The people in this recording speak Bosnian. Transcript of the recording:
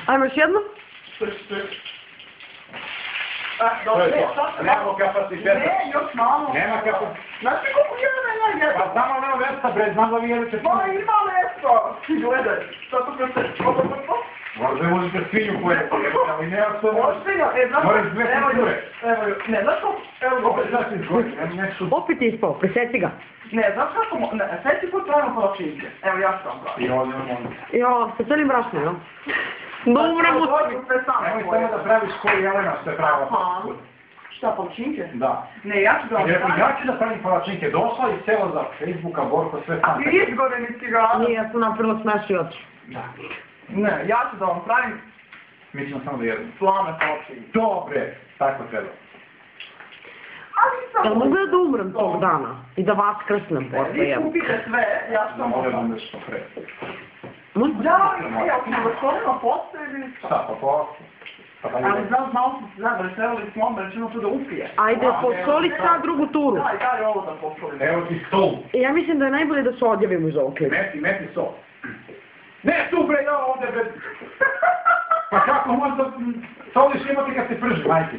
Ajmo još jedno? Dobro, nemamo kapaciteta. Ne, još malo. Nema kapaciteta. Znaš ti koliko jedan ja jedno? Pa znamo nema mesta, bre, znam da vi jedete... Ma ima mesta! Ti gledaj, šta tu kad se... Možda možete svinju pojeti, ali nema što... Oštinja, znaš Moraš dve kulture. Evo, ne, znaš ko... Opet znaš ti zgoditi, nešto... Opet je ispao, preseci ga. Ne, znaš kako... Ne, sveti put pravimo palačinke. Evo, ja ću vam praviti. I ovdje ono... Jo, sa celim brašnom, jel? Dobro mu... Nemoj samo da praviš koji Jelena se prava. Šta, palačinke? Da. Ne, ja ću da vam pravim. Ja ću da pravim palačinke. Došla i sela za Facebooka, Borko, sve sam. A ti izgore nisi ga... Nije, ja sam napravila smeši oči. Da. Ne, ja ću da vam pravim Mi ćemo samo da jedemo. slame palačinke. Dobre, tako treba. Jel mogu ja da umrem tog dana? I da vas krsnem posle Vi jedno? kupite sve, ja ću vam Molim pravim. vam nešto pre. Ja, ja ću da stvorima postoje Šta, pa posle? Ali znam, malo sam se zabrali, trebali smo onda rečeno to da upije. Ajde, posoli sad drugu turu. Daj ovo da posolim. Evo ti stol. Ja mislim da je najbolje da se odjavimo iz ovog klipa. Meti sol. Ne, tu bre, ja ovdje bre. Pa kako možda soliš imati kad se prži, majke?